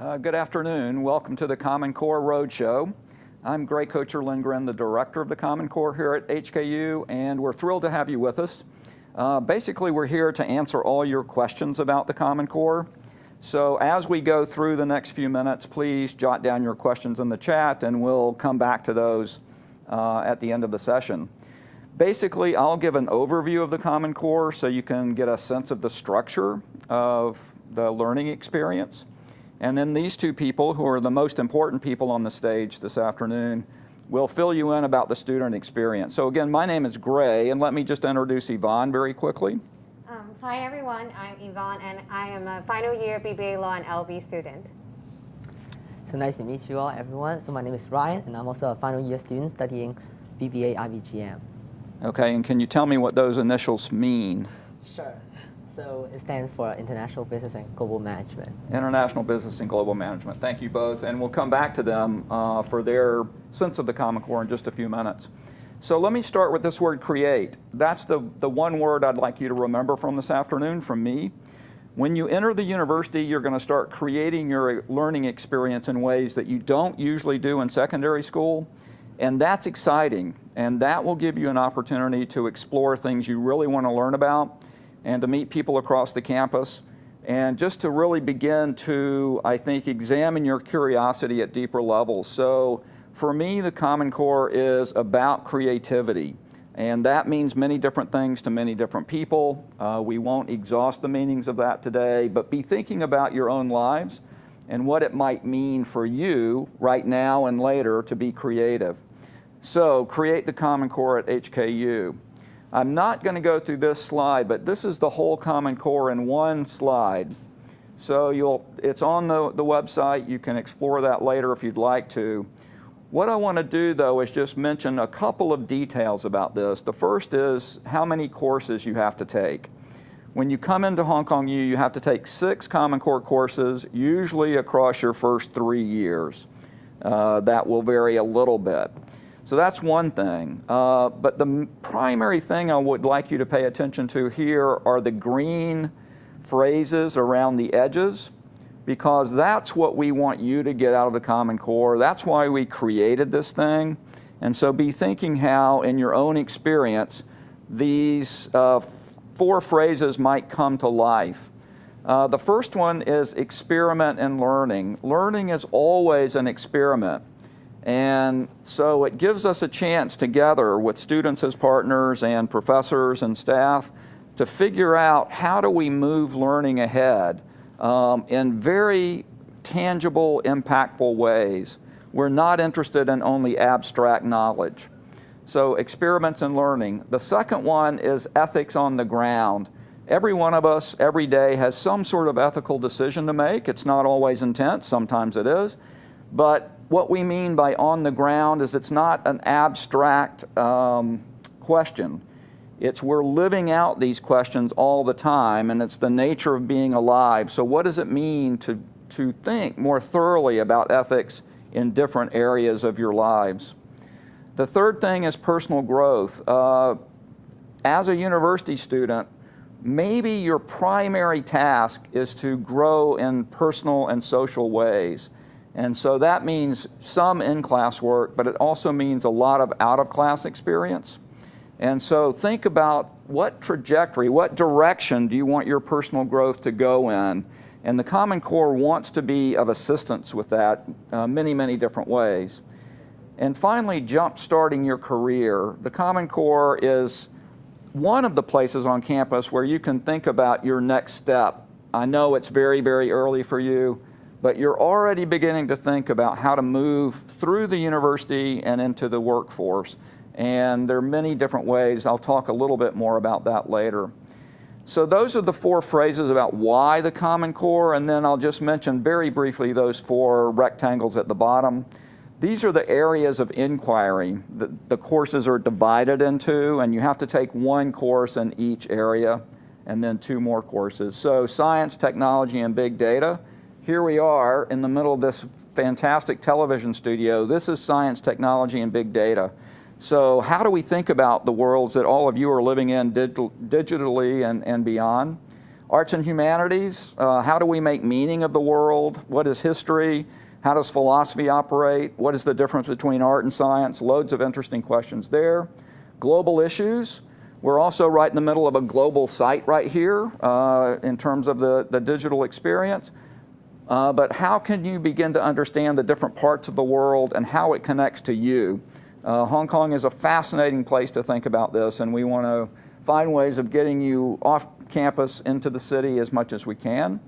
Good afternoon. Welcome to the Common Core Roadshow. I'm Gray Kocher Lindgren, the director of the Common Core here at HKU, and we're thrilled to have you with us. Basically, we're here to answer all your questions about the Common Core. So as we go through the next few minutes, please jot down your questions in the chat, and we'll come back to those at the end of the session. Basically, I'll give an overview of the Common Core so you can get a sense of the structure of the learning experience. And then these two people, who are the most important people on the stage this afternoon, will fill you in about the student experience. So again, my name is Gray, and let me just introduce Yvonne very quickly. Hi everyone, I'm Yvonne, and I am a final year BBA Law and LB student. So nice to meet you all, everyone. So my name is Ryan, and I'm also a final year student studying BBA IBGM. Okay, and can you tell me what those initials mean? Sure. So it stands for International Business and Global Management. International Business and Global Management. Thank you both, and we'll come back to them for their sense of the Common Core in just a few minutes. So let me start with this word create. That's the one word I'd like you to remember from this afternoon from me. When you enter the university, you're going to start creating your learning experience in ways that you don't usually do in secondary school, and that's exciting, and that will give you an opportunity to explore things you really want to learn about, and to meet people across the campus, and just to really begin to, I think, examine your curiosity at deeper levels. So for me, the Common Core is about creativity, and that means many different things to many different people. We won't exhaust the meanings of that today, but be thinking about your own lives and what it might mean for you right now and later to be creative. So create the Common Core at HKU. I'm not going to go through this slide, but this is the whole Common Core in one slide. So it's on the website. You can explore that later if you'd like to. What I want to do, though, is just mention a couple of details about this. The first is how many courses you have to take. When you come into Hong Kong U, you have to take 6 Common Core courses, usually across your first 3 years. That will vary a little bit. So that's one thing, but the primary thing I would like you to pay attention to here are the green phrases around the edges, because that's what we want you to get out of the Common Core. That's why we created this thing, and so be thinking how, in your own experience, these 4 phrases might come to life. The first one is experiment and learning. Learning is always an experiment. And so it gives us a chance together with students as partners and professors and staff to figure out how do we move learning ahead in very tangible, impactful ways. We're not interested in only abstract knowledge. So experiments and learning. The second one is ethics on the ground. Every one of us every day has some sort of ethical decision to make. It's not always intense, sometimes it is. But what we mean by on the ground is it's not an abstract question. It's we're living out these questions all the time, and it's the nature of being alive. So what does it mean to think more thoroughly about ethics in different areas of your lives? The third thing is personal growth. As a university student, maybe your primary task is to grow in personal and social ways. And so that means some in-class work, but it also means a lot of out-of-class experience. And so think about what trajectory, what direction do you want your personal growth to go in? And the Common Core wants to be of assistance with that many, many different ways. And finally, jump-starting your career. The Common Core is one of the places on campus where you can think about your next step. I know it's very, very early for you, but you're already beginning to think about how to move through the university and into the workforce. And there are many different ways. I'll talk a little bit more about that later. So those are the 4 phrases about why the Common Core, and then I'll just mention very briefly those 4 rectangles at the bottom. These are the areas of inquiry that the courses are divided into, and you have to take 1 course in each area, and then 2 more courses. So science, technology, and big data. Here we are in the middle of this fantastic television studio. This is science, technology, and big data. So how do we think about the worlds that all of you are living in digitally and beyond? Arts and humanities, how do we make meaning of the world? What is history? How does philosophy operate? What is the difference between art and science? Loads of interesting questions there. Global issues. We're also right in the middle of a global site right here in terms of the digital experience. But how can you begin to understand the different parts of the world and how it connects to you? Hong Kong is a fascinating place to think about this, and we want to find ways of getting you off campus into the city as much as we can.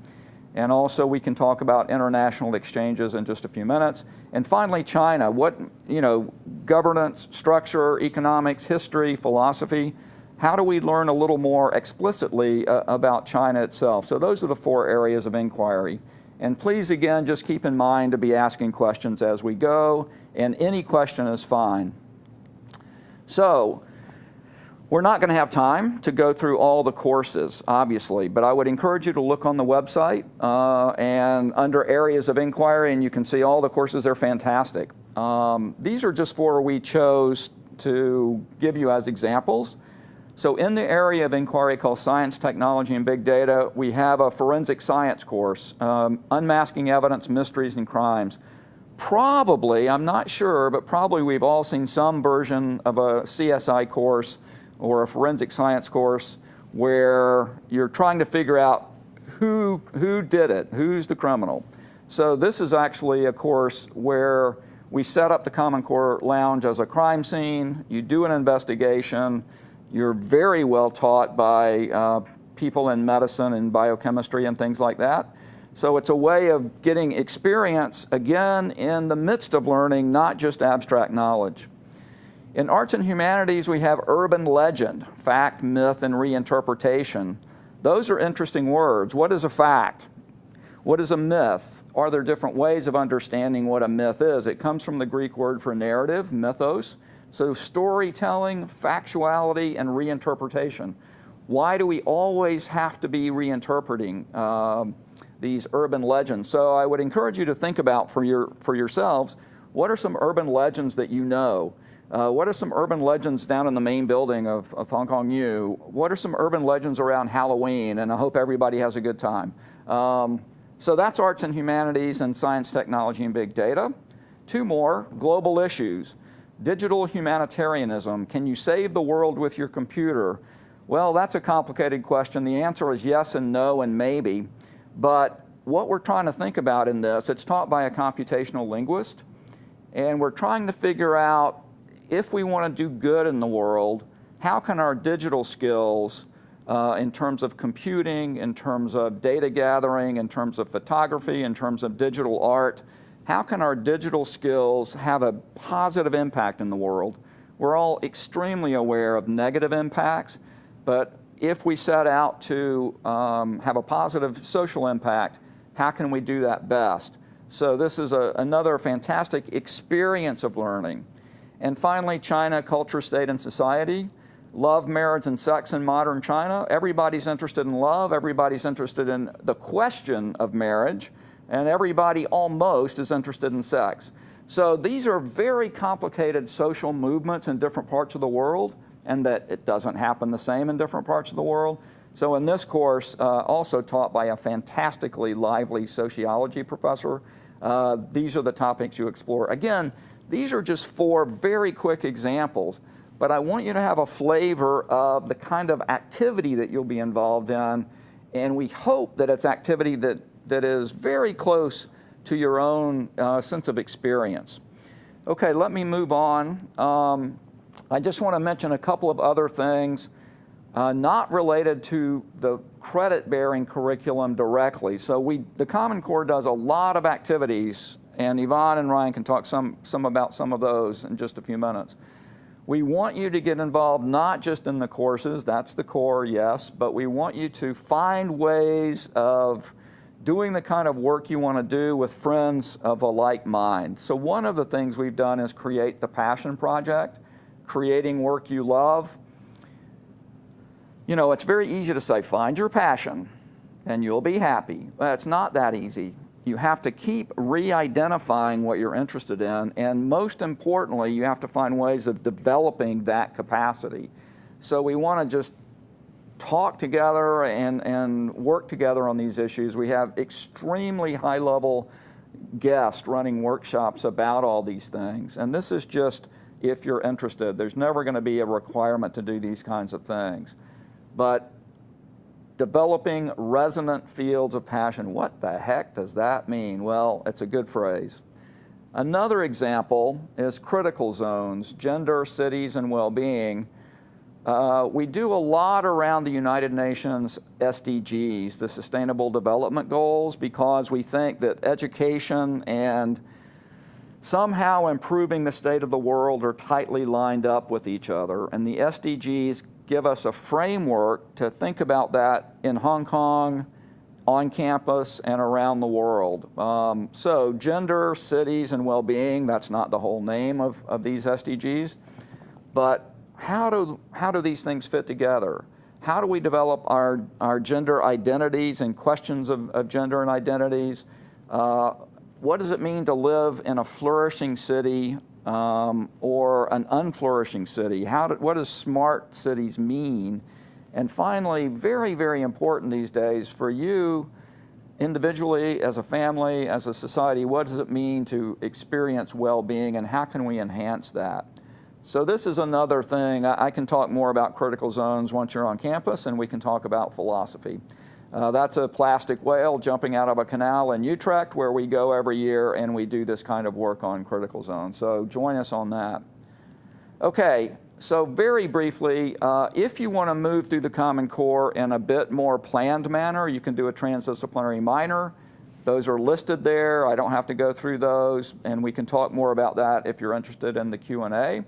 And also we can talk about international exchanges in just a few minutes. And finally, China. What, governance, structure, economics, history, philosophy. How do we learn a little more explicitly about China itself? So those are the 4 areas of inquiry. And please, again, just keep in mind to be asking questions as we go, and any question is fine. So, we're not going to have time to go through all the courses, obviously, but I would encourage you to look on the website and under areas of inquiry, and you can see all the courses. They're fantastic. These are just 4 we chose to give you as examples. So in the area of inquiry called Science, Technology, and Big Data, we have a forensic science course, Unmasking Evidence, Mysteries, and Crimes. Probably, I'm not sure, but probably we've all seen some version of a CSI course or a forensic science course where you're trying to figure out who did it, who's the criminal. So this is actually a course where we set up the Common Core Lounge as a crime scene, you do an investigation, you're very well taught by people in medicine and biochemistry and things like that. So it's a way of getting experience, again, in the midst of learning, not just abstract knowledge. In arts and humanities, we have urban legend, fact, myth, and reinterpretation. Those are interesting words. What is a fact? What is a myth? Are there different ways of understanding what a myth is? It comes from the Greek word for narrative, mythos. So storytelling, factuality, and reinterpretation. Why do we always have to be reinterpreting these urban legends? So I would encourage you to think about for yourselves, what are some urban legends that you know? What are some urban legends down in the main building of Hong Kong U? What are some urban legends around Halloween? And I hope everybody has a good time. So that's arts and humanities and science, technology, and big data. 2 more, global issues. Digital humanitarianism. Can you save the world with your computer? Well, that's a complicated question. The answer is yes and no and maybe. But what we're trying to think about in this, it's taught by a computational linguist, and we're trying to figure out if we want to do good in the world, how can our digital skills in terms of computing, in terms of data gathering, in terms of photography, in terms of digital art, how can our digital skills have a positive impact in the world? We're all extremely aware of negative impacts, but if we set out to have a positive social impact, how can we do that best? So this is another fantastic experience of learning. And finally, China, culture, state, and society. Love, marriage, and sex in modern China. Everybody's interested in love. Everybody's interested in the question of marriage. And everybody almost is interested in sex. So these are very complicated social movements in different parts of the world, and that it doesn't happen the same in different parts of the world. So in this course, also taught by a fantastically lively sociology professor, these are the topics you explore. Again, these are just 4 very quick examples, but I want you to have a flavor of the kind of activity that you'll be involved in, and we hope that it's activity that is very close to your own sense of experience. Okay, let me move on. I just want to mention a couple of other things not related to the credit-bearing curriculum directly. So the Common Core does a lot of activities, and Yvonne and Ryan can talk some about some of those in just a few minutes. We want you to get involved not just in the courses, that's the core, yes, but we want you to find ways of doing the kind of work you want to do with friends of a like mind. So one of the things we've done is create the Passion Project, creating work you love. You know, it's very easy to say, find your passion and you'll be happy. It's not that easy. You have to keep re-identifying what you're interested in, and most importantly, you have to find ways of developing that capacity. So we want to just talk together and work together on these issues. We have extremely high-level guests running workshops about all these things. And this is just if you're interested. There's never going to be a requirement to do these kinds of things. But developing resonant fields of passion, what the heck does that mean? Well, it's a good phrase. Another example is critical zones, gender, cities, and well-being. We do a lot around the United Nations SDGs, the Sustainable Development Goals, because we think that education and somehow improving the state of the world are tightly lined up with each other. And the SDGs give us a framework to think about that in Hong Kong, on campus, and around the world. So gender, cities, and well-being, that's not the whole name of these SDGs, but how do these things fit together? How do we develop our gender identities and questions of gender and identities? What does it mean to live in a flourishing city or an unflourishing city? What does smart cities mean? And finally, very, very important these days, for you individually, as a family, as a society, what does it mean to experience well-being, and how can we enhance that? So this is another thing. I can talk more about critical zones once you're on campus, and we can talk about philosophy. That's a plastic whale jumping out of a canal in Utrecht, where we go every year and we do this kind of work on critical zones. So join us on that. Okay, so very briefly, if you want to move through the Common Core in a bit more planned manner, you can do a transdisciplinary minor. Those are listed there. I don't have to go through those, and we can talk more about that if you're interested in the Q&A.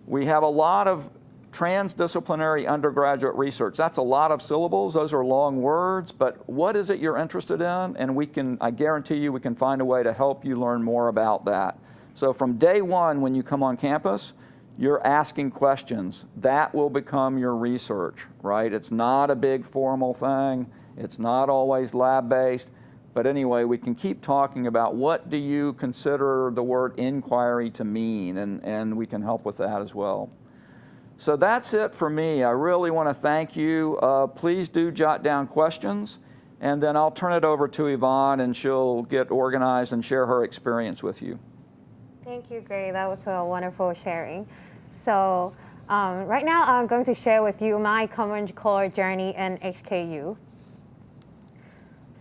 We have a lot of transdisciplinary undergraduate research. That's a lot of syllables. Those are long words, but what is it you're interested in? And I guarantee you, we can find a way to help you learn more about that. So from day one, when you come on campus, you're asking questions. That will become your research, right? It's not a big formal thing. It's not always lab-based. But anyway, we can keep talking about what do you consider the word inquiry to mean, and we can help with that as well. So that's it for me. I really want to thank you. Please do jot down questions, and then I'll turn it over to Yvonne, and she'll get organized and share her experience with you. Thank you, Gray. That was a wonderful sharing. So right now I'm going to share with you my Common Core journey in HKU.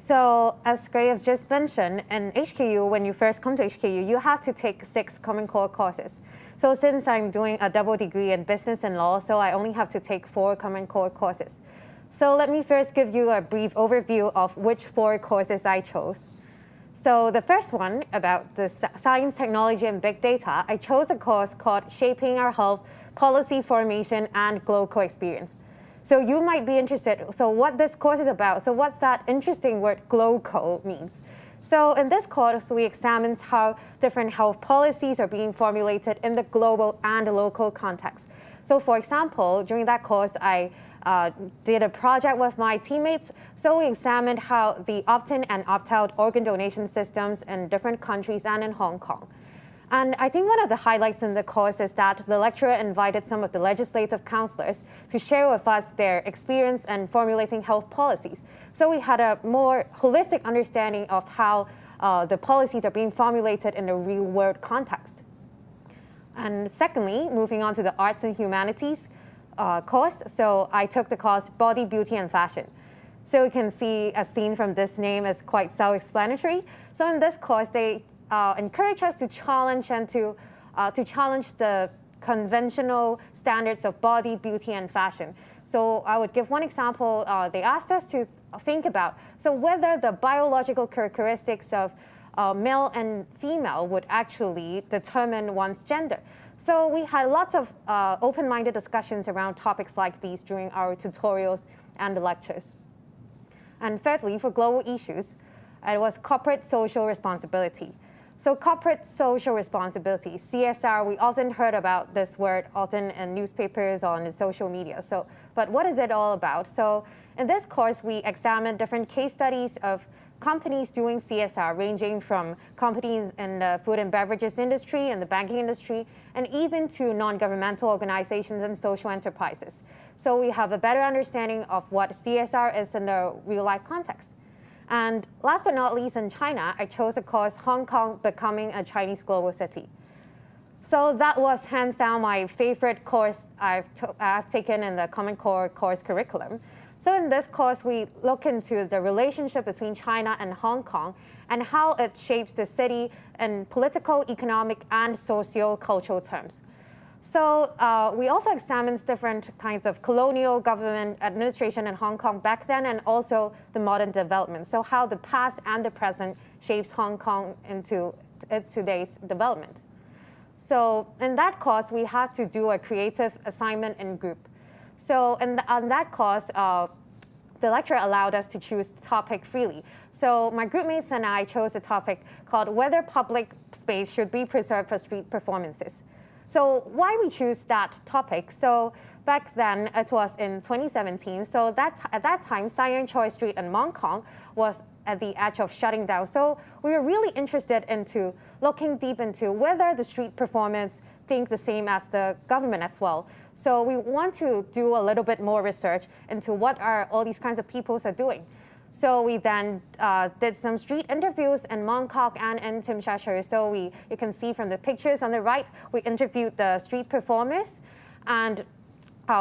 So as Gray has just mentioned, in HKU, when you first come to HKU, you have to take 6 Common Core courses. So since I'm doing a double degree in business and law, so I only have to take 4 Common Core courses. So let me first give you a brief overview of which 4 courses I chose. So the first one, about the science, technology, and big data, I chose a course called Shaping Our Health, Policy Formation, and Global Experience. So you might be interested, so what this course is about. So what's that interesting word GLOCO means? So in this course, we examine how different health policies are being formulated in the global and local context. So for example, during that course, I did a project with my teammates. So we examined how the opt-in and opt-out organ donation systems in different countries and in Hong Kong. And I think one of the highlights in the course is that the lecturer invited some of the legislative counselors to share with us their experience in formulating health policies. So we had a more holistic understanding of how the policies are being formulated in the real world context. And secondly, moving on to the arts and humanities course. So I took the course Body, Beauty, and Fashion. So you can see a scene from this name is quite self-explanatory. So in this course, they encourage us to challenge and to challenge the conventional standards of body, beauty, and fashion. So I would give one example. They asked us to think about whether the biological characteristics of male and female would actually determine one's gender. So we had lots of open-minded discussions around topics like these during our tutorials and the lectures. And thirdly, for global issues, it was corporate social responsibility. So corporate social responsibility, CSR, we often heard about this word often in newspapers or on social media. But what is it all about? So in this course, we examined different case studies of companies doing CSR, ranging from companies in the food and beverages industry and the banking industry, and even to non-governmental organizations and social enterprises. so we have a better understanding of what CSR is in the real-life context. And last but not least, in China, I chose the course Hong Kong Becoming a Chinese Global City. So that was hands down my favorite course I've taken in the Common Core course curriculum. So in this course, we look into the relationship between China and Hong Kong and how it shapes the city in political, economic, and socio-cultural terms. So we also examined different kinds of colonial government administration in Hong Kong back then, and also the modern development. So how the past and the present shapes Hong Kong into today's development. So in that course, we had to do a creative assignment in group. So on that course, the lecturer allowed us to choose the topic freely. So my groupmates and I chose a topic called Whether Public Space Should Be Preserved for Street Performances. So why we choose that topic? So back then, it was in 2017. So at that time, Sion Choi Street in Mong Kong was at the edge of shutting down. So we were really interested into looking deep into whether the street performers think the same as the government as well. So we want to do a little bit more research into what are all these kinds of peoples are doing. So we then did some street interviews in Mong Kok and in Tsim Sha Tsui. So you can see from the pictures on the right, we interviewed the street performers, and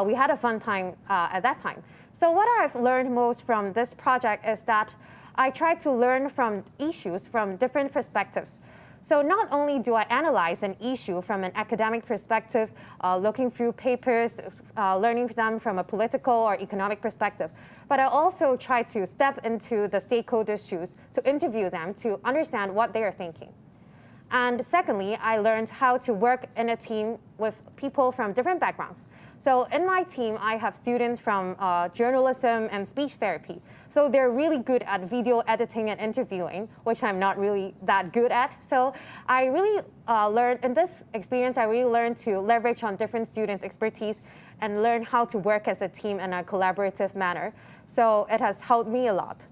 we had a fun time at that time. So what I've learned most from this project is that I tried to learn from issues from different perspectives. So not only do I analyze an issue from an academic perspective, looking through papers, learning them from a political or economic perspective, but I also try to step into the stakeholders' shoes to interview them to understand what they are thinking. And secondly, I learned how to work in a team with people from different backgrounds. So in my team, I have students from journalism and speech therapy. So they're really good at video editing and interviewing, which I'm not really that good at. So I really learned, in this experience, I really learned to leverage on different students' expertise and learn how to work as a team in a collaborative manner. So it has helped me a lot.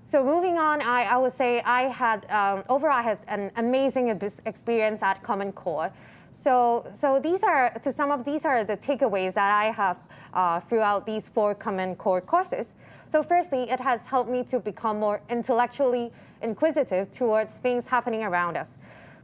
So moving on, I would say I had, overall, I had an amazing experience at Common Core. So to sum up, these are the takeaways that I have throughout these 4 Common Core courses. So firstly, it has helped me to become more intellectually inquisitive towards things happening around us,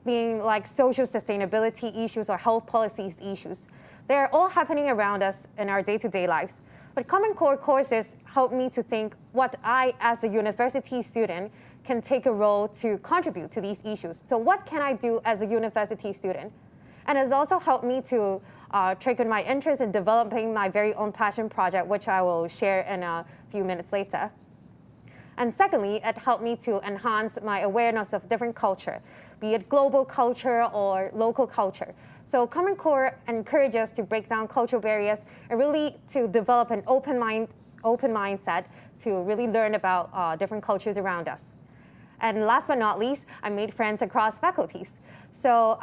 being like social sustainability issues or health policies issues. They're all happening around us in our day-to-day lives. But Common Core courses help me to think what I, as a university student, can take a role to contribute to these issues. So what can I do as a university student? And it's also helped me to trigger my interest in developing my very own passion project, which I will share in a few minutes later. And secondly, it helped me to enhance my awareness of different culture, be it global culture or local culture. So Common Core encourages us to break down cultural barriers and really to develop an open mindset to really learn about different cultures around us. And last but not least, I made friends across faculties. So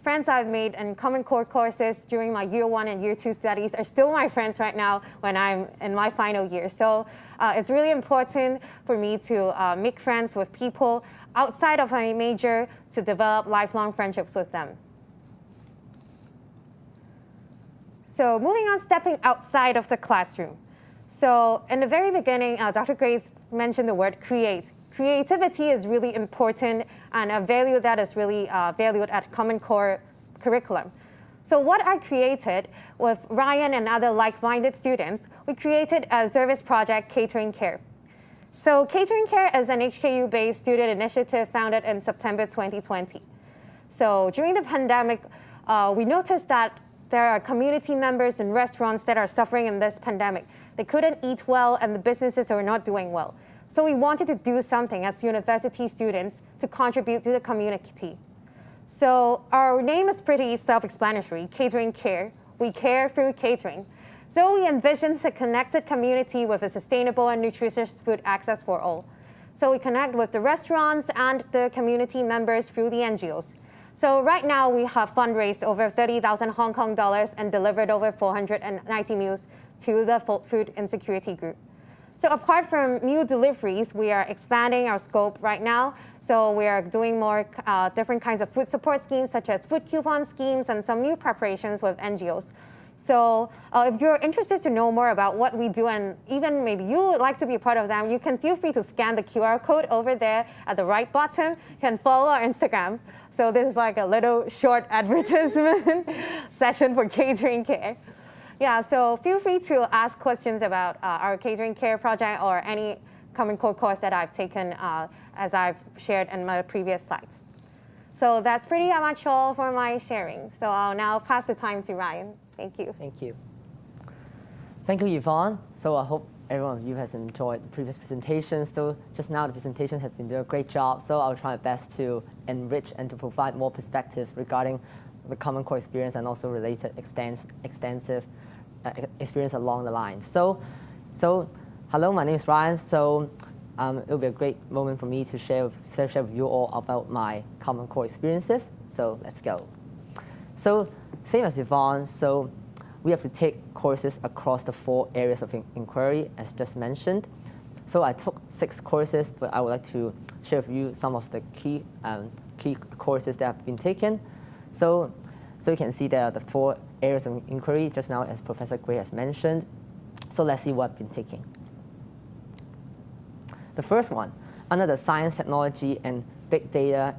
friends I've made in Common Core courses during my year 1 and year 2 studies are still my friends right now when I'm in my final year. So it's really important for me to make friends with people outside of my major to develop lifelong friendships with them. So moving on, stepping outside of the classroom. So in the very beginning, Dr. Grace mentioned the word create. Creativity is really important and a value that is really valued at Common Core curriculum. So what I created with Ryan and other like-minded students, we created a service project, Catering Care. So Catering Care is an HKU-based student initiative founded in September 2020. So during the pandemic, we noticed that there are community members in restaurants that are suffering in this pandemic. They couldn't eat well and the businesses are not doing well. So we wanted to do something as university students to contribute to the community. So our name is pretty self-explanatory, Catering Care. We care through catering. So we envisioned a connected community with a sustainable and nutritious food access for all. So we connect with the restaurants and the community members through the NGOs. So right now we have fundraised over 30,000 Hong Kong dollars and delivered over 490 meals to the food insecurity group. So apart from meal deliveries, we are expanding our scope right now. So we are doing more different kinds of food support schemes, such as food coupon schemes and some meal preparations with NGOs. So if you're interested to know more about what we do and even maybe you would like to be a part of them, you can feel free to scan the QR code over there at the right bottom. You can follow our Instagram. So this is like a little short advertisement session for catering care. Yeah, so feel free to ask questions about our catering care project or any Common Core course that I've taken as I've shared in my previous slides. So that's pretty much all for my sharing. So I'll now pass the time to Ryan. Thank you. Thank you. Thank you, Yvonne. So I hope every one of you has enjoyed the previous presentation. So just now the presentation has been doing a great job. So I'll try my best to enrich and to provide more perspectives regarding the Common Core experience and also related extensive experience along the line. So hello, my name is Ryan. So it will be a great moment for me to share with you all about my Common Core experiences. So let's go. So same as Yvonne, so we have to take courses across the 4 areas of inquiry, as just mentioned. So I took 6 courses, but I would like to share with you some of the key courses that have been taken. So you can see there are the 4 areas of inquiry just now, as Professor Gray has mentioned. So let's see what I've been taking. The first one, under the science, technology, and big data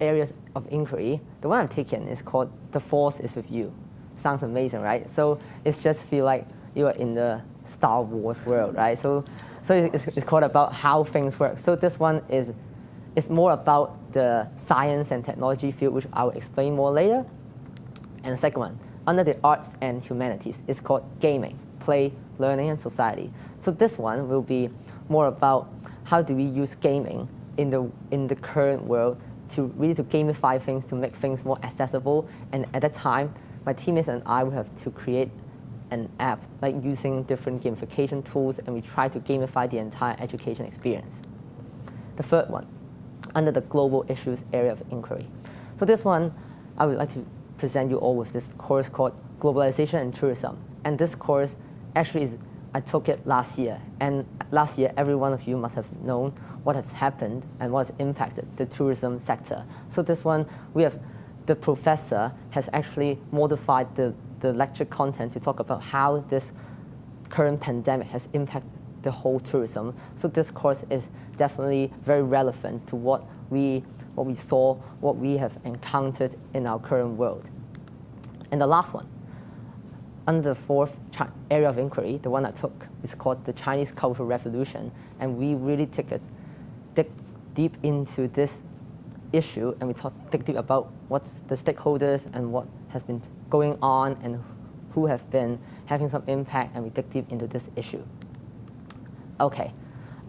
areas of inquiry, the one I've taken is called The Force is With You. Sounds amazing, right? So it's just feel like you are in the Star Wars world, right? So it's called about how things work. So this one is more about the science and technology field, which I will explain more later. And the second one, under the arts and humanities, is called gaming, play, learning, and society. So this one will be more about how do we use gaming in the current world to really to gamify things, to make things more accessible. And at that time, my teammates and I will have to create an app, like using different gamification tools, and we try to gamify the entire education experience. The third one, under the global issues area of inquiry. For this one, I would like to present you all with this course called Globalization and Tourism. And this course actually I took it last year. And last year, every one of you must have known what has happened and what has impacted the tourism sector. So this one, the professor has actually modified the lecture content to talk about how this current pandemic has impacted the whole tourism. So this course is definitely very relevant to what we saw, what we have encountered in our current world. And the last one, under the 4th area of inquiry, the one I took is called the Chinese Cultural Revolution, and we really dig deep into this issue, and we dig deep about what's the stakeholders and what has been going on and who have been having some impact, and we dig deep into this issue. Okay,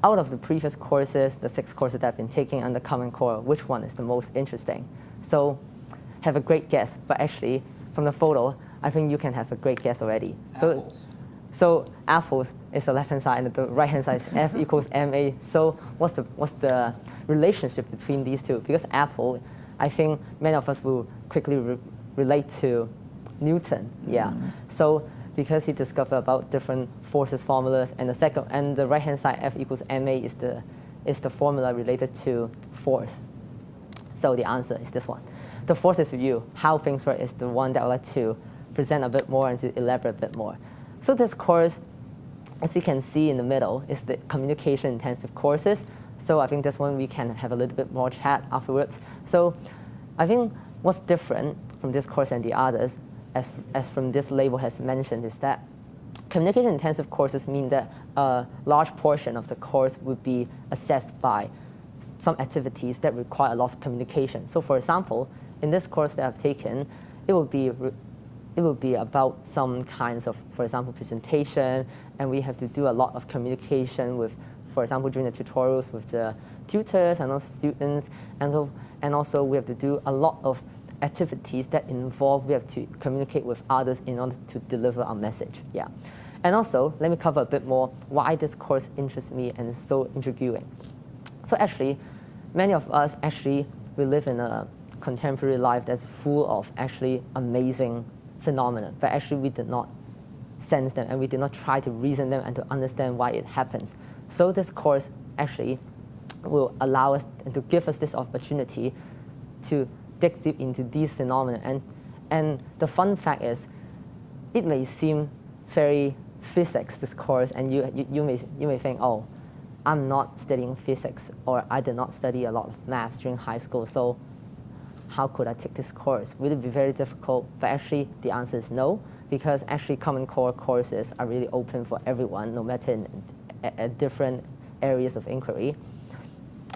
out of the previous courses, the 6 courses that I've been taking under Common Core, which one is the most interesting? So have a great guess, but actually from the photo, I think you can have a great guess already. Apples. So apples is the left-hand side, and the right-hand side is F equals MA. So what's the relationship between these two? Because apple, I think many of us will quickly relate to Newton. Yeah. So because he discovered about different forces formulas, and the right-hand side F equals MA is the formula related to force. So the answer is this one. The force is with you. How things work is the one that I would like to present a bit more and to elaborate a bit more. So this course, as you can see in the middle, is the communication intensive courses. So I think this one we can have a little bit more chat afterwards. So I think what's different from this course and the others, as from this label has mentioned, is that communication intensive courses mean that a large portion of the course would be assessed by some activities that require a lot of communication. So for example, in this course that I've taken, it will be about some kinds of, for example, presentation, and we have to do a lot of communication with, for example, during the tutorials with the tutors and also students, and also we have to do a lot of activities that involve, we have to communicate with others in order to deliver our message. Yeah. And also, let me cover a bit more why this course interests me and is so intriguing. So actually, many of us we live in a contemporary life that's full of actually amazing phenomena, but actually we did not sense them and we did not try to reason them and to understand why it happens. So this course actually will allow us and to give us this opportunity to dig deep into these phenomena. And the fun fact is, it may seem very physics, this course, and you may think, oh, I'm not studying physics, or I did not study a lot of maths during high school, so how could I take this course? Will it be very difficult? But actually, the answer is no, because actually Common Core courses are really open for everyone, no matter at different areas of inquiry.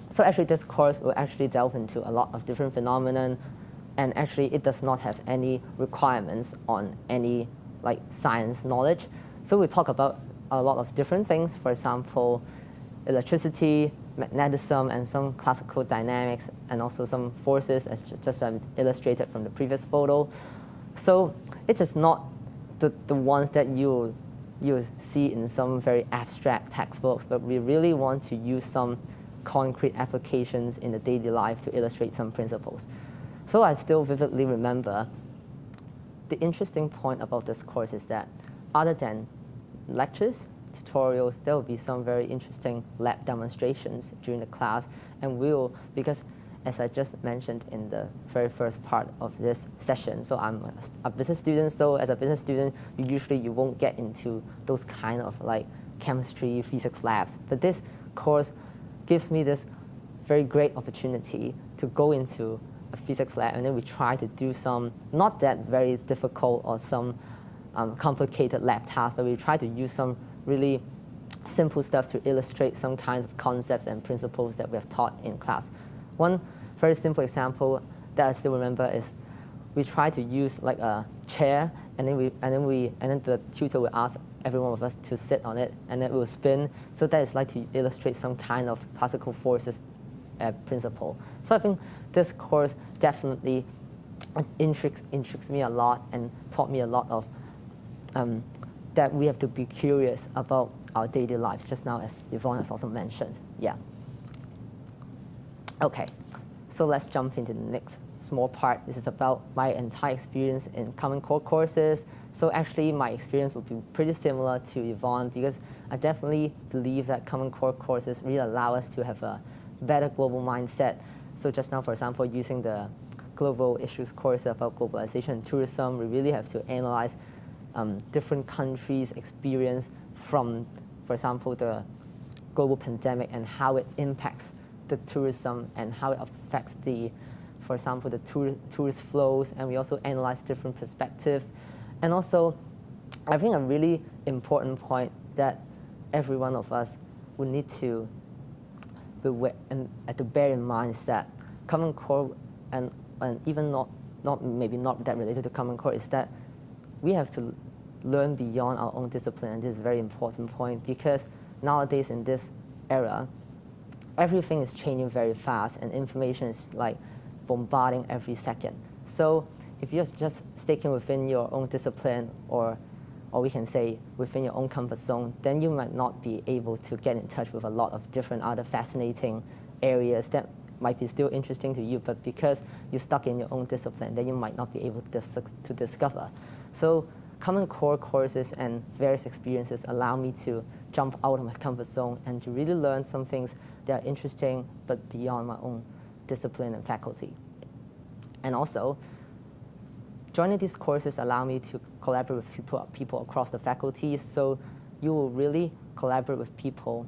So actually, this course will actually delve into a lot of different phenomena, and actually, it does not have any requirements on any like science knowledge. So we talk about a lot of different things. For example, electricity, magnetism, and some classical dynamics, and also some forces, as just illustrated from the previous photo. So it is not the ones that you see in some very abstract textbooks, but we really want to use some concrete applications in the daily life to illustrate some principles. So I still vividly remember the interesting point about this course is that other than lectures, tutorials, there will be some very interesting lab demonstrations during the class, and because as I just mentioned in the very first part of this session, so I'm a business student, so as a business student, you won't get into those kind of like chemistry, physics labs, but this course gives me this very great opportunity to go into a physics lab, and then we try to do some not that very difficult or some complicated lab tasks, but we try to use some really simple stuff to illustrate some kinds of concepts and principles that we have taught in class. One very simple example that I still remember is we try to use like a chair, and then the tutor will ask every one of us to sit on it, and it will spin. So that is like to illustrate some kind of classical forces principle. So I think this course definitely intrigues me a lot and taught me a lot of that we have to be curious about our daily lives, just now as Yvonne has also mentioned. Yeah. Okay, so let's jump into the next small part. This is about my entire experience in Common Core courses. So actually, my experience would be pretty similar to Yvonne, because I definitely believe that Common Core courses really allow us to have a better global mindset. So just now, for example, using the global issues course about globalization and tourism, we really have to analyze different countries' experience from, for example, the global pandemic and how it impacts the tourism and how it affects for example, the tourist flows, and we also analyze different perspectives. And also, I think a really important point that every one of us would need to bear in mind is that Common Core, and even maybe not that related to Common Core, is that we have to learn beyond our own discipline, and this is a very important point, because nowadays in this era, everything is changing very fast, and information is like bombarding every second. So if you're just sticking within your own discipline, or we can say within your own comfort zone, then you might not be able to get in touch with a lot of different other fascinating areas that might be still interesting to you, but because you're stuck in your own discipline, then you might not be able to discover. So Common Core courses and various experiences allow me to jump out of my comfort zone and to really learn some things that are interesting but beyond my own discipline and faculty. And also, joining these courses allow me to collaborate with people across the faculties, so you will really collaborate with people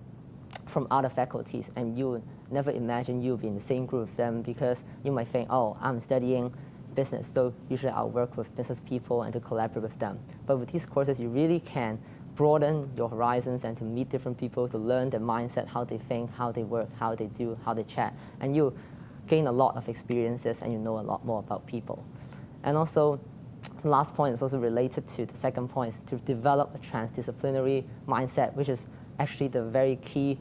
from other faculties, and you will never imagine you'll be in the same group with them, because you might think, oh, I'm studying business, so usually I'll work with business people and to collaborate with them. But with these courses, you really can broaden your horizons and to meet different people, to learn their mindset, how they think, how they work, how they do, how they chat, and you gain a lot of experiences and you know a lot more about people. And also, the last point is also related to the second point, is to develop a transdisciplinary mindset, which is actually the very key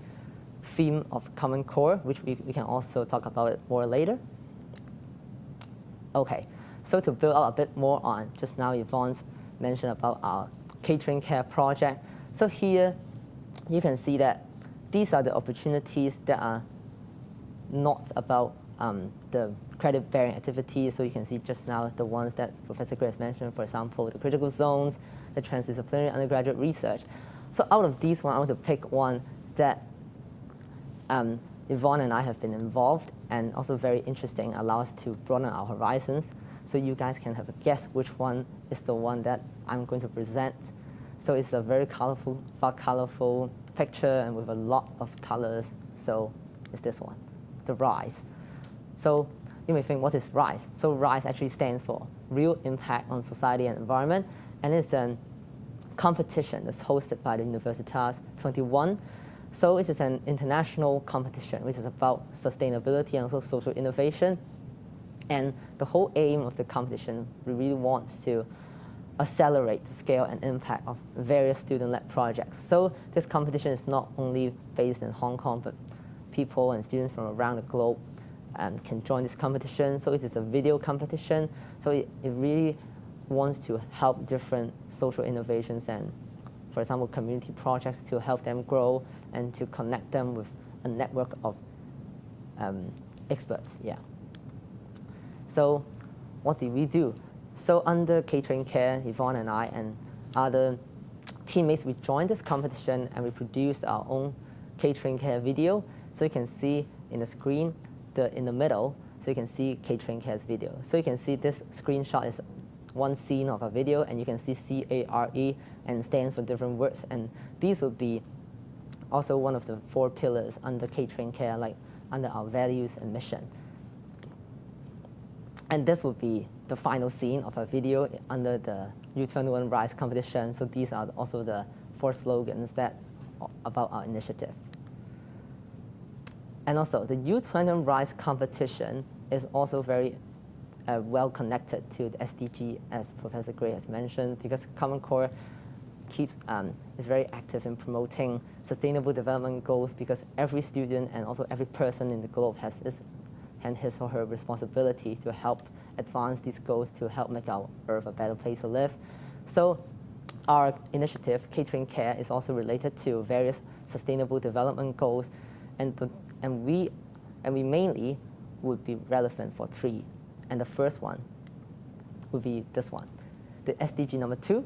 theme of Common Core, which we can also talk about it more later. Okay, so to build out a bit more on just now Yvonne's mentioned about our catering care project. So here you can see that these are the opportunities that are not about the credit-bearing activities. So you can see just now the ones that Professor Grace mentioned, for example, the critical zones, the transdisciplinary undergraduate research. So out of these one, I want to pick one that Yvonne and I have been involved, and also very interesting, allow us to broaden our horizons, so you guys can have a guess which one is the one that I'm going to present. So it's a very colorful picture and with a lot of colors. So it's this one, the RISE. So you may think, what is RISE? So RISE actually stands for Real Impact on Society and Environment, and it's a competition that's hosted by the Universitas 21. So it is an international competition which is about sustainability and also social innovation. And the whole aim of the competition, we really wants to accelerate the scale and impact of various student-led projects. So this competition is not only based in Hong Kong, but people and students from around the globe can join this competition. So it is a video competition. So it really wants to help different social innovations and, for example, community projects to help them grow and to connect them with a network of experts. Yeah. So what did we do? So under Catering Care, Yvonne and I and other teammates, we joined this competition and we produced our own Catering Care video. So you can see in the screen, in the middle, so you can see Catering Care's video. So you can see this screenshot is one scene of a video, and you can see CARE and stands for different words. And these will be also one of the 4 pillars under Catering Care, like under our values and mission. And this will be the final scene of a video under the U21 RISE competition. So these are also the 4 slogans that about our initiative. And also, the U21 RISE competition is also very well connected to the SDG, as Professor Gray has mentioned, because Common Core is very active in promoting sustainable development goals, because every student and also every person in the globe has his or her responsibility to help advance these goals to help make our Earth a better place to live. So our initiative, Catering Care, is also related to various sustainable development goals, and we mainly would be relevant for 3. And the first one would be this one, the SDG number 2,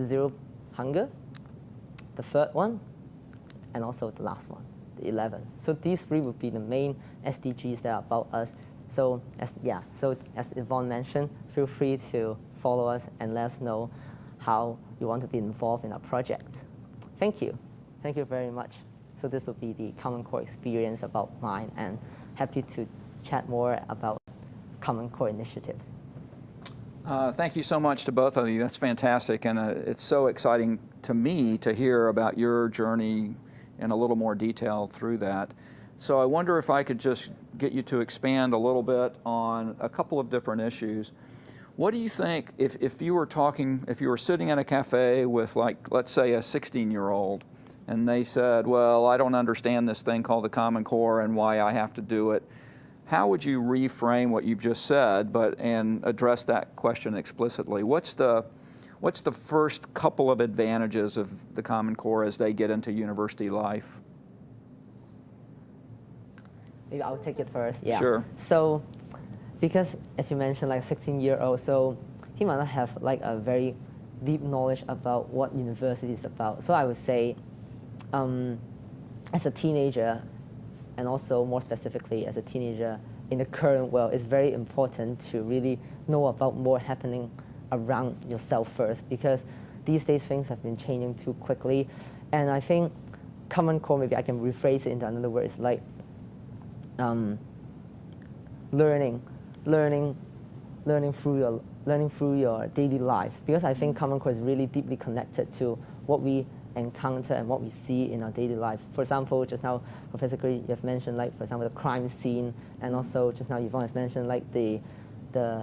zero hunger, the 3rd one, and also the last one, the 11th. So these 3 would be the main SDGs that are about us. So as Yvonne mentioned, feel free to follow us and let us know how you want to be involved in our project. Thank you. Thank you very much. So this will be the Common Core experience about mine, and happy to chat more about Common Core initiatives. Thank you so much to both of you. That's fantastic, and it's so exciting to me to hear about your journey in a little more detail through that. So I wonder if I could just get you to expand a little bit on a couple of different issues. What do you think if you were sitting in a cafe with, like, let's say a 16-year-old, and they said, well, I don't understand this thing called the Common Core and why I have to do it. How would you reframe what you've just said, and address that question explicitly? What's the first couple of advantages of the Common Core as they get into university life? Maybe I'll take it first. Yeah. Sure. So, because as you mentioned, like 16-year-old, so he might not have like a very deep knowledge about what university is about. So I would say, as a teenager, and also more specifically as a teenager in the current world, it's very important to really know about more happening around yourself first, because these days things have been changing too quickly. And I think Common Core, maybe I can rephrase it into another word, is like learning through your daily lives, because I think Common Core is really deeply connected to what we encounter and what we see in our daily life. For example, just now, Professor Gray, you have mentioned, like, for example, the crime scene, and also just now Yvonne has mentioned, like, the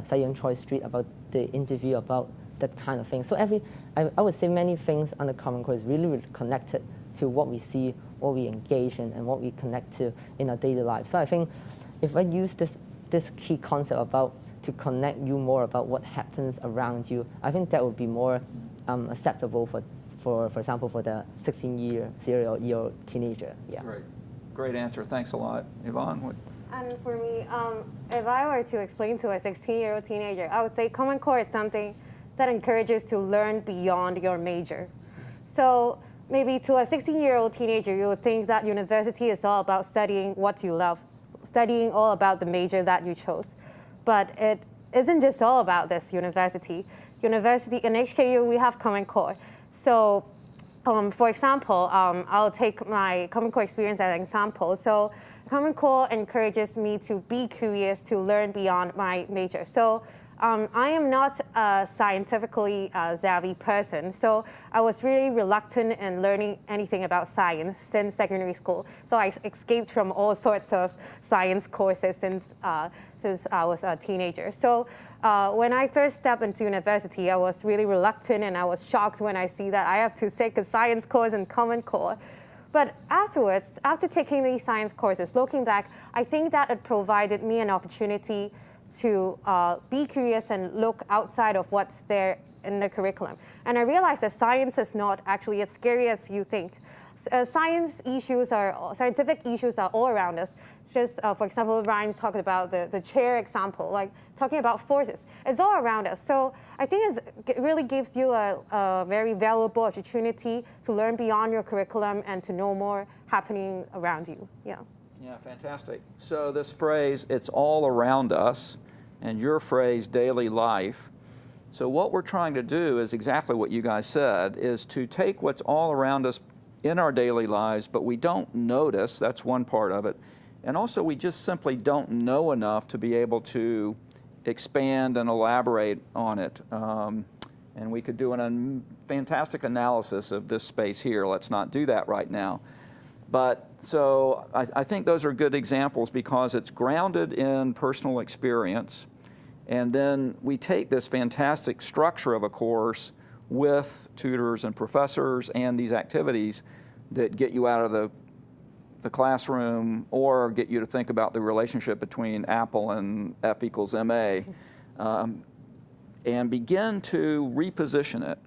Sai Ying Choi Street, about the interview, about that kind of thing. So I would say many things under Common Core is really, really connected to what we see, what we engage in, and what we connect to in our daily life. So I think if I use this key concept about to connect you more about what happens around you, I think that would be more acceptable for example, for the 16-year-old teenager. Yeah. Great answer. Thanks a lot. Yvonne? And for me, if I were to explain to a 16-year-old teenager, I would say Common Core is something that encourages to learn beyond your major. So maybe to a 16-year-old teenager, you would think that university is all about studying what you love, studying all about the major that you chose. But it isn't just all about this university. University in HKU, we have Common Core. So for example, I'll take my Common Core experience as an example. So Common Core encourages me to be curious, to learn beyond my major. So I am not a scientifically savvy person, so I was really reluctant in learning anything about science since secondary school. So I escaped from all sorts of science courses since I was a teenager. So when I first stepped into university, I was really reluctant, and I was shocked when I see that I have to take a science course in Common Core. But afterwards, after taking these science courses, looking back, I think that it provided me an opportunity to be curious and look outside of what's there in the curriculum. And I realized that science is not actually as scary as you think. Scientific issues are all around us. Just, for example, Ryan talked about the chair example, like talking about forces. It's all around us. So I think it really gives you a very valuable opportunity to learn beyond your curriculum and to know more happening around you. Yeah. Yeah, fantastic. So this phrase, it's all around us, and your phrase, daily life. So what we're trying to do is exactly what you guys said, is to take what's all around us in our daily lives, but we don't notice, that's one part of it. And also we just simply don't know enough to be able to expand and elaborate on it. And we could do a fantastic analysis of this space here. Let's not do that right now. But so I think those are good examples because it's grounded in personal experience. And then we take this fantastic structure of a course with tutors and professors and these activities that get you out of the classroom or get you to think about the relationship between Apple and F equals MA and begin to reposition it.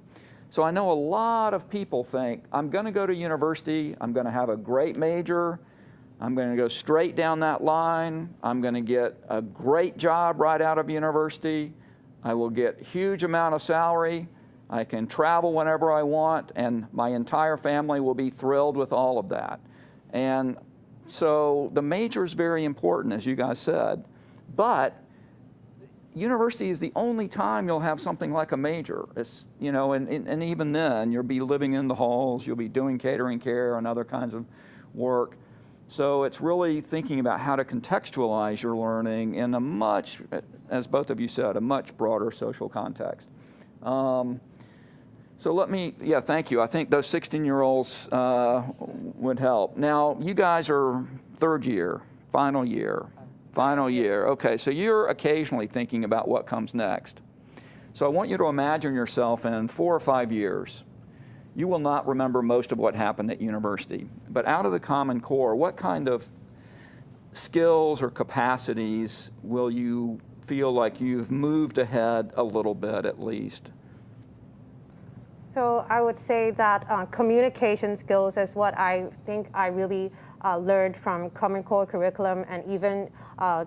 So I know a lot of people think, I'm going to go to university, I'm going to have a great major, I'm going to go straight down that line, I'm going to get a great job right out of university, I will get huge amount of salary, I can travel whenever I want, and my entire family will be thrilled with all of that. And so the major is very important, as you guys said, but university is the only time you'll have something like a major. It's, you know, and even then, you'll be living in the halls, you'll be doing catering care and other kinds of work. So it's really thinking about how to contextualize your learning in a much, as both of you said, a much broader social context. So thank you. I think those 16-year-olds would help. Now, you guys are third year, final year. Okay, so you're occasionally thinking about what comes next. So I want you to imagine yourself in 4 or 5 years. You will not remember most of what happened at university, but out of the Common Core, what kind of skills or capacities will you feel like you've moved ahead a little bit at least? So I would say that communication skills is what I think I really learned from Common Core curriculum and even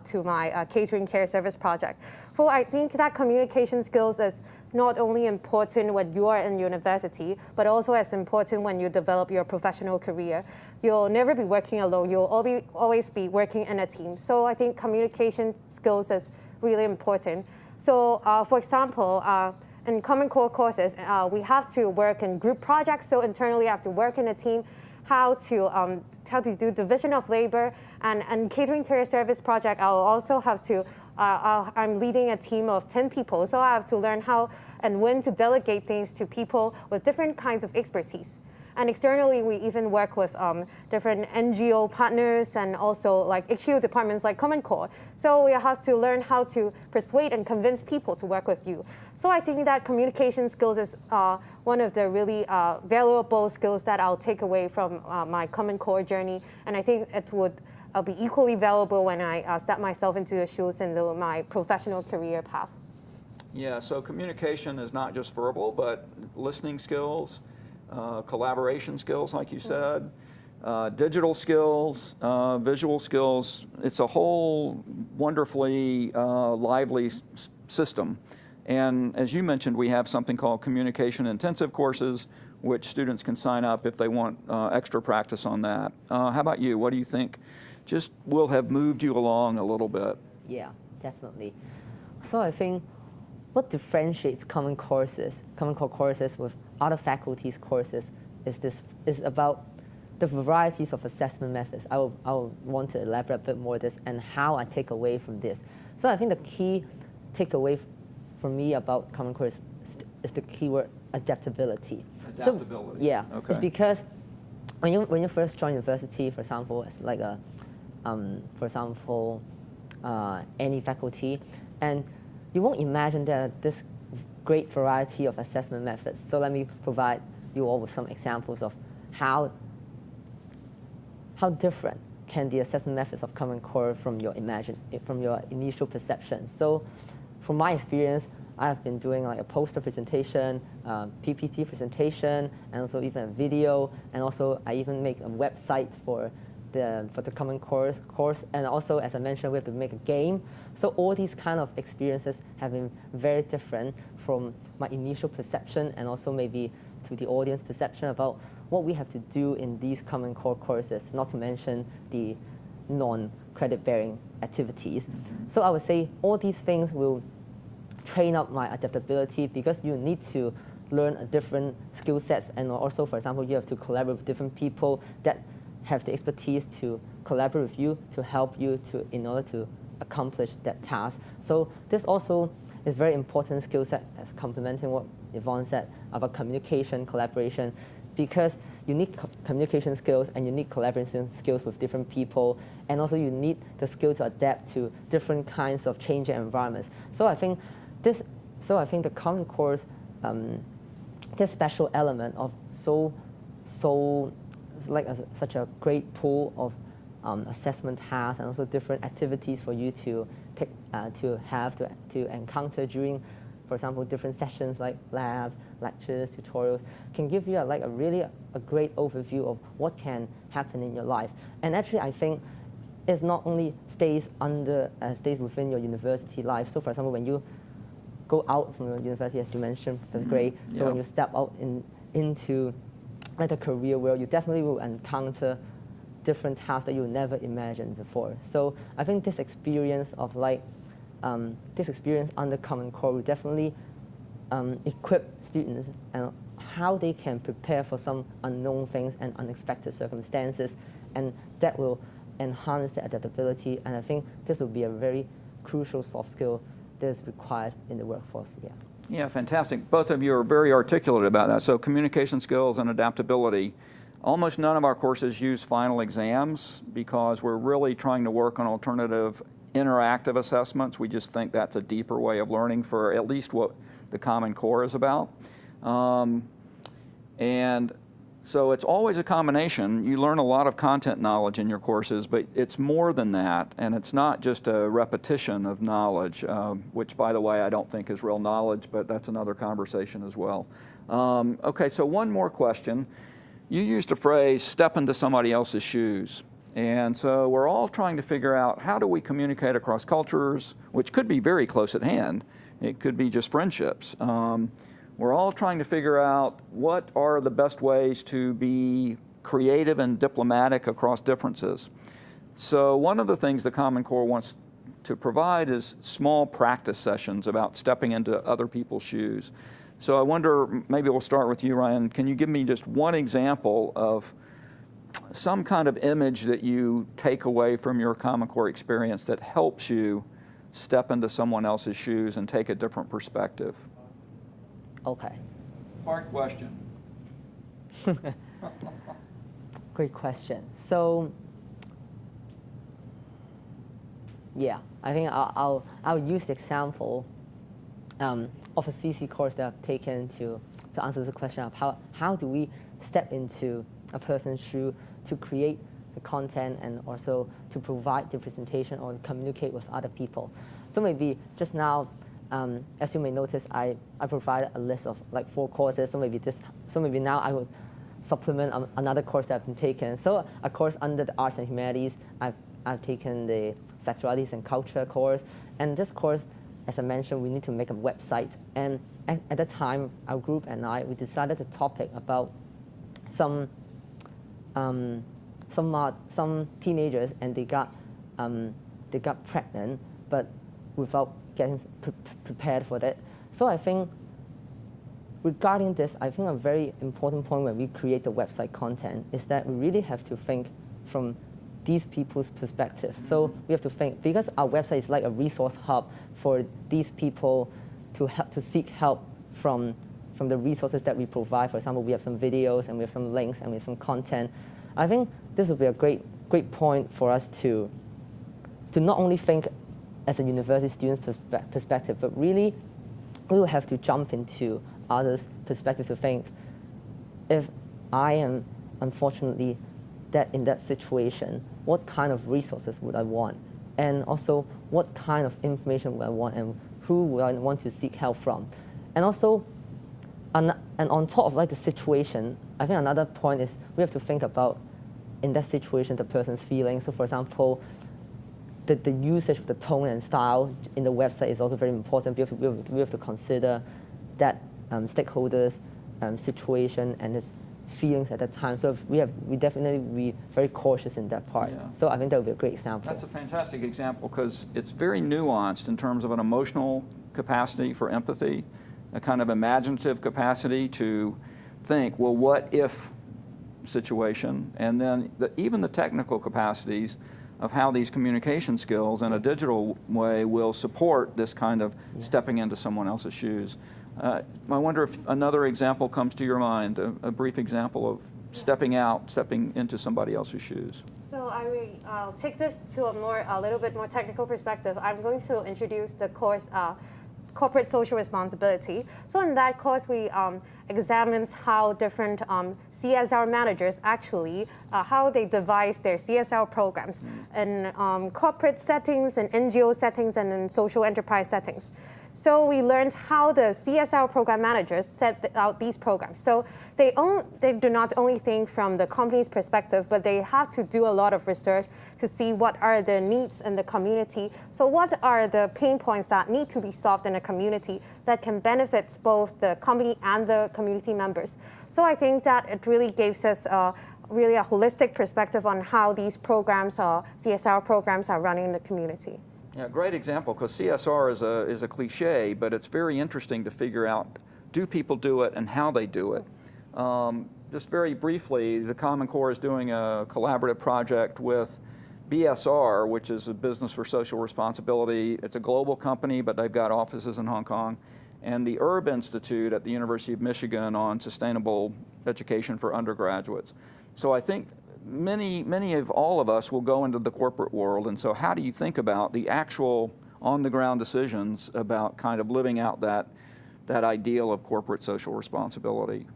to my catering care service project. So I think that communication skills is not only important when you are in university, but also as important when you develop your professional career. You'll never be working alone. You'll always be working in a team. So I think communication skills is really important. So for example, in Common Core courses, we have to work in group projects. So internally, I have to work in a team, how to do division of labor, and catering care service project. I'll also have to. I'm leading a team of 10 people, so I have to learn how and when to delegate things to people with different kinds of expertise. And externally, we even work with different NGO partners and also like HKU departments like Common Core. So we have to learn how to persuade and convince people to work with you. So I think that communication skills is one of the really valuable skills that I'll take away from my Common Core journey. And I think it would be equally valuable when I step myself into the shoes in my professional career path. Yeah, so communication is not just verbal, but listening skills, collaboration skills, like you said, digital skills, visual skills. It's a whole wonderfully lively system. And as you mentioned, we have something called communication intensive courses, which students can sign up if they want extra practice on that. How about you? What do you think just will have moved you along a little bit? Yeah, definitely. So I think what differentiates Common Core courses with other faculties' courses is about the varieties of assessment methods. I will want to elaborate a bit more on this and how I take away from this. So I think the key takeaway for me about Common Core is the keyword adaptability. Adaptability. So, yeah, okay. it's because when you first join university, for example, as like any faculty, and you won't imagine there are this great variety of assessment methods. So let me provide you all with some examples of how different can the assessment methods of Common Core from your initial perception. So from my experience, I have been doing like a poster presentation, PPT presentation, and also even a video, and also I even make a website for the Common Core course, and also, as I mentioned, we have to make a game. So all these kind of experiences have been very different from my initial perception, and also maybe to the audience perception about what we have to do in these Common Core courses, not to mention the non-credit bearing activities. So I would say all these things will train up my adaptability, because you need to learn a different skill sets, and also, for example, you have to collaborate with different people that have the expertise to collaborate with you, to help you in order to accomplish that task. So this also is very important skill set, as complementing what Yvonne said about communication, collaboration, because you need communication skills and you need collaboration skills with different people, and also you need the skill to adapt to different kinds of changing environments. So I think the Common Core's this special element of such a great pool of assessment tasks and also different activities for you to encounter during, for example, different sessions like labs, lectures, tutorials, can give you a great overview of what can happen in your life. And actually, I think it's not only stays within your university life. So, for example, when you go out from your university, as you mentioned, that's great. So when you step out into the career world, you definitely will encounter different tasks that you never imagined before. So I think this experience under Common Core will definitely equip students and how they can prepare for some unknown things and unexpected circumstances, and that will enhance their adaptability. And I think this will be a very crucial soft skill that is required in the workforce. Yeah. Yeah, fantastic. Both of you are very articulate about that. So communication skills and adaptability. Almost none of our courses use final exams because we're really trying to work on alternative interactive assessments. We just think that's a deeper way of learning for at least what the Common Core is about. And so it's always a combination. You learn a lot of content knowledge in your courses, but it's more than that, and it's not just a repetition of knowledge, which, by the way, I don't think is real knowledge, but that's another conversation as well. Okay, so one more question. You used a phrase, step into somebody else's shoes. And so we're all trying to figure out, how do we communicate across cultures, which could be very close at hand. It could be just friendships. We're all trying to figure out what are the best ways to be creative and diplomatic across differences. So one of the things the Common Core wants to provide is small practice sessions about stepping into other people's shoes. So I wonder, maybe we'll start with you, Ryan. Can you give me just one example of some kind of image that you take away from your Common Core experience that helps you step into someone else's shoes and take a different perspective? Okay. Hard question. Great question. So, yeah, I think I'll use the example of a CC course that I've taken to answer the question of how do we step into a person's shoe to create the content and also to provide the presentation or communicate with other people. So maybe just now, as you may notice, I provided a list of like 4 courses. So maybe now I will supplement another course that I've been taken. So a course under the arts and humanities, I've taken the sexualities and culture course, and this course as I mentioned, we need to make a website. And at that time, our group and I, we decided a topic about some teenagers, and they got pregnant, but without getting prepared for that. So I think regarding this, I think a very important point when we create the website content is that we really have to think from these people's perspective. So we have to think, because our website is like a resource hub for these people to seek help from the resources that we provide. For example, we have some videos and we have some links and we have some content. I think this would be a great point for us to not only think as a university student's perspective, but really we will have to jump into others' perspective to think, if I am unfortunately in that situation, what kind of resources would I want? And also, what kind of information would I want, and who would I want to seek help from? And also, and on top of like the situation, I think another point is we have to think about, in that situation, the person's feelings. So for example, the usage of the tone and style in the website is also very important. We have to consider that stakeholders' situation and his feelings at that time. So we definitely be very cautious in that part. Yeah. So I think that would be a great example. That's a fantastic example because it's very nuanced in terms of an emotional capacity for empathy, a kind of imaginative capacity to think, well, what if situation, and then even the technical capacities of how these communication skills in a digital way will support this kind of stepping into someone else's shoes. I wonder if another example comes to your mind, a brief example of stepping into somebody else's shoes. So I'll take this to a little bit more technical perspective. I'm going to introduce the course Corporate Social Responsibility. So in that course, we examines how different CSR managers actually, how they devise their CSR programs in corporate settings, in NGO settings, and in social enterprise settings. So we learned how the CSR program managers set out these programs. So they do not only think from the company's perspective, but they have to do a lot of research to see what are the needs in the community. So what are the pain points that need to be solved in a community that can benefit both the company and the community members. So I think that it really gives us really a holistic perspective on how these programs, CSR programs, are running in the community. Yeah, great example, because CSR is a cliche, but it's very interesting to figure out, do people do it and how they do it. Just very briefly, the Common Core is doing a collaborative project with BSR, which is a Business for Social Responsibility. It's a global company, but they've got offices in Hong Kong, and the Herb Institute at the University of Michigan on sustainable education for undergraduates. So I think many of all of us will go into the corporate world, and so how do you think about the actual on-the-ground decisions about kind of living out that ideal of corporate social responsibility?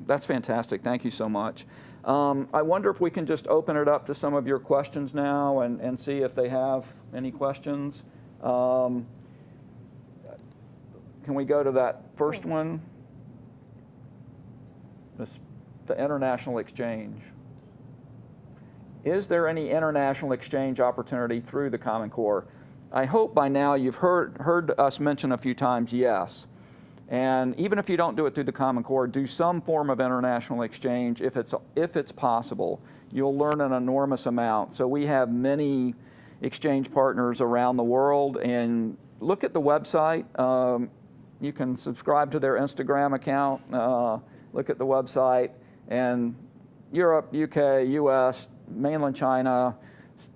That's fantastic. Thank you so much. I wonder if we can just open it up to some of your questions now and see if they have any questions. Can we go to that first one? The international exchange. Is there any international exchange opportunity through the Common Core? I hope by now you've heard us mention a few times yes. And even if you don't do it through the Common Core, do some form of international exchange if it's possible. You'll learn an enormous amount. So we have many exchange partners around the world, and look at the website. You can subscribe to their Instagram account, look at the website, and Europe, UK, US, mainland China,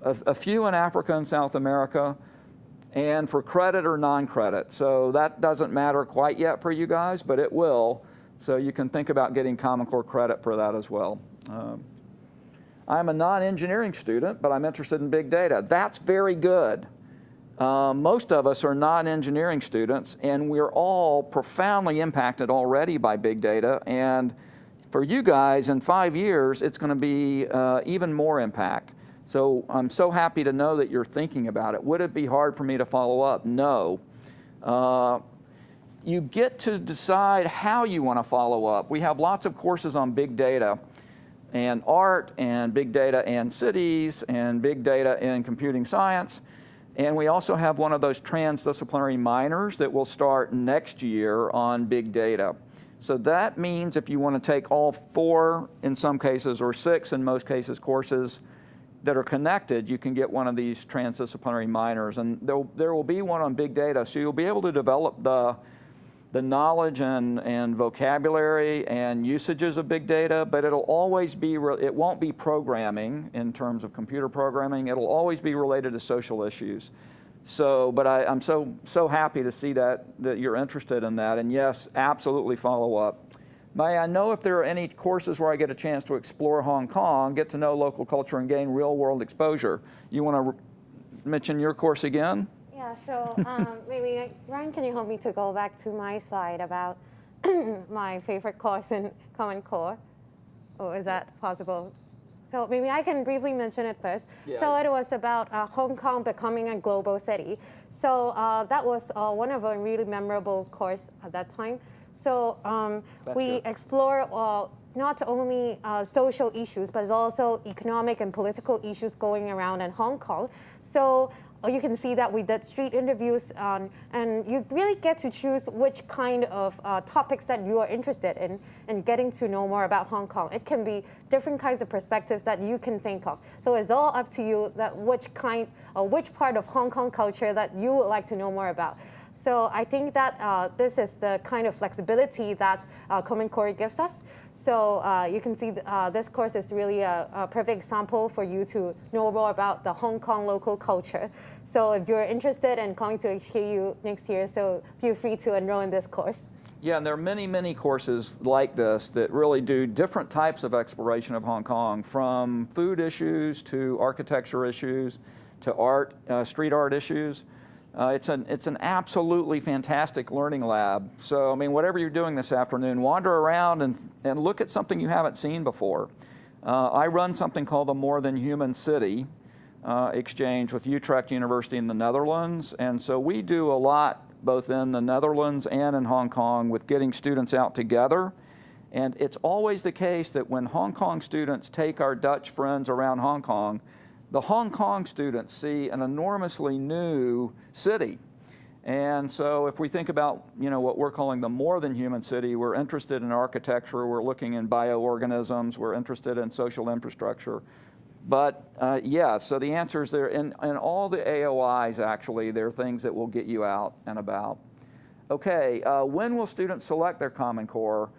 a few in Africa and South America, and for credit or non-credit. So that doesn't matter quite yet for you guys, but it will. So you can think about getting Common Core credit for that as well. I'm a non-engineering student, but I'm interested in big data. That's very good. Most of us are non-engineering students, and we're all profoundly impacted already by big data. And for you guys, in 5 years, it's going to be even more impact. So I'm so happy to know that you're thinking about it. Would it be hard for me to follow up? No. You get to decide how you want to follow up. We have lots of courses on big data and art and big data and cities and big data in computing science. And we also have one of those transdisciplinary minors that will start next year on big data. So that means if you want to take all 4, in some cases, or 6 in most cases, courses that are connected, you can get one of these transdisciplinary minors. And there will be one on big data, so you'll be able to develop the knowledge and vocabulary and usages of big data, but it'll always be, it won't be programming in terms of computer programming. It'll always be related to social issues. So, but I'm so happy to see that you're interested in that, and yes, absolutely follow up. May I know if there are any courses where I get a chance to explore Hong Kong, get to know local culture, and gain real-world exposure? You want to mention your course again? Yeah, so maybe, Ryan, can you help me to go back to my slide about my favorite course in Common Core? Oh, is that possible? So maybe I can briefly mention it first. Yeah. So it was about Hong Kong becoming a global city. So that was one of a really memorable course at that time. So we explore not only social issues, but also economic and political issues going around in Hong Kong. So you can see that we did street interviews, and you really get to choose which kind of topics that you are interested in and getting to know more about Hong Kong. It can be different kinds of perspectives that you can think of. So it's all up to you that which kind or which part of Hong Kong culture that you would like to know more about. So I think that this is the kind of flexibility that Common Core gives us. So you can see this course is really a perfect example for you to know more about the Hong Kong local culture. So if you're interested in coming to HKU next year, so feel free to enroll in this course. Yeah, and there are many, many courses like this that really do different types of exploration of Hong Kong, from food issues to architecture issues to art, street art issues. It's an absolutely fantastic learning lab. So, I mean, whatever you're doing this afternoon, wander around and look at something you haven't seen before. I run something called the More Than Human City exchange with Utrecht University in the Netherlands. And so we do a lot both in the Netherlands and in Hong Kong with getting students out together. And it's always the case that when Hong Kong students take our Dutch friends around Hong Kong, the Hong Kong students see an enormously new city. And so if we think about, what we're calling the more than human city, we're interested in architecture, we're looking in bioorganisms, we're interested in social infrastructure. But yeah, so the answer is there. In all the AOIs, actually, there are things that will get you out and about. Okay, when will students select their Common Core?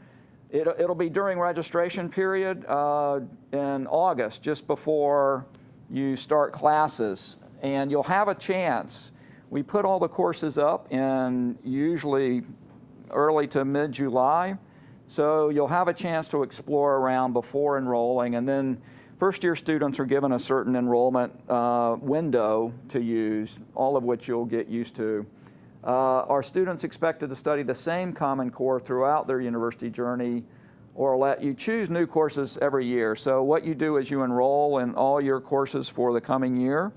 It'll be during registration period in August, just before you start classes, and you'll have a chance. We put all the courses up in usually early to mid-July, so you'll have a chance to explore around before enrolling, and then first-year students are given a certain enrollment window to use, all of which you'll get used to. Are students expected to study the same Common Core throughout their university journey, or let you choose new courses every year? So what you do is you enroll in all your courses for the coming year,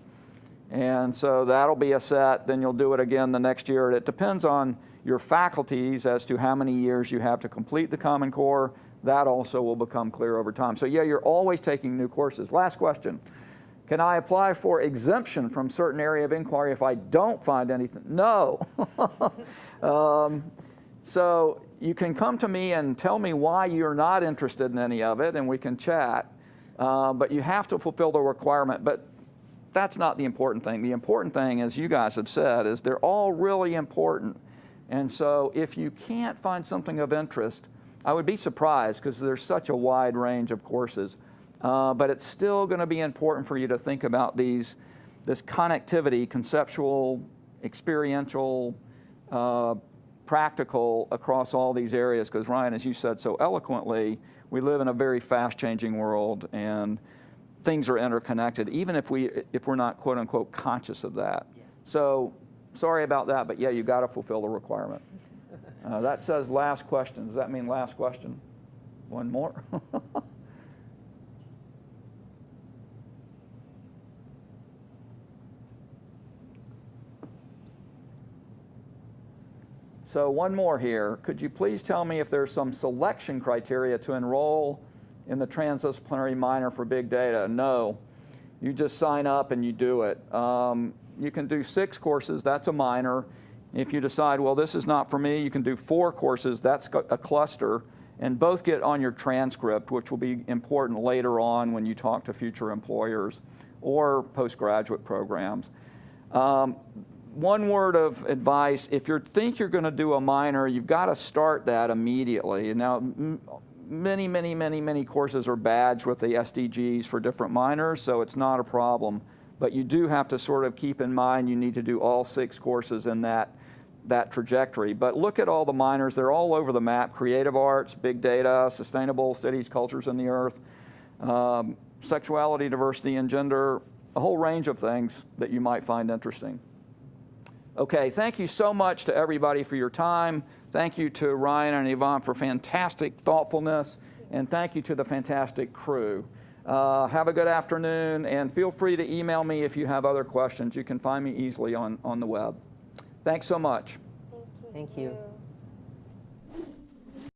and so that'll be a set. Then you'll do it again the next year. It depends on your faculties as to how many years you have to complete the Common Core. That also will become clear over time. So yeah, you're always taking new courses. Last question. Can I apply for exemption from certain area of inquiry if I don't find anything? No. So you can come to me and tell me why you're not interested in any of it, and we can chat. But you have to fulfill the requirement. But that's not the important thing. The important thing, as you guys have said, is they're all really important. And so if you can't find something of interest, I would be surprised because there's such a wide range of courses. But it's still going to be important for you to think about this connectivity, conceptual, experiential, practical, across all these areas, because Ryan, as you said so eloquently, we live in a very fast-changing world, and things are interconnected, even if we're not quote-unquote conscious of that. Yeah. So sorry about that, but yeah, you got to fulfill the requirement. That says last question. Does that mean last question? One more? So one more here. Could you please tell me if there's some selection criteria to enroll in the transdisciplinary minor for big data? No. You just sign up and you do it. You can do 6 courses, that's a minor. If you decide, well, this is not for me, you can do 4 courses, that's a cluster, and both get on your transcript, which will be important later on when you talk to future employers or postgraduate programs. One word of advice, if you think you're going to do a minor, you've got to start that immediately. Now, many courses are badged with the SDGs for different minors, so it's not a problem. But you do have to sort of keep in mind you need to do all 6 courses in that trajectory. But look at all the minors. They're all over the map. Creative arts, big data, sustainable cities, cultures, and the earth, sexuality, diversity, and gender, a whole range of things that you might find interesting. Okay, thank you so much to everybody for your time. Thank you to Ryan and Yvonne for fantastic thoughtfulness, and thank you to the fantastic crew. Have a good afternoon, and feel free to email me if you have other questions. You can find me easily on the web. Thanks so much. Thank you.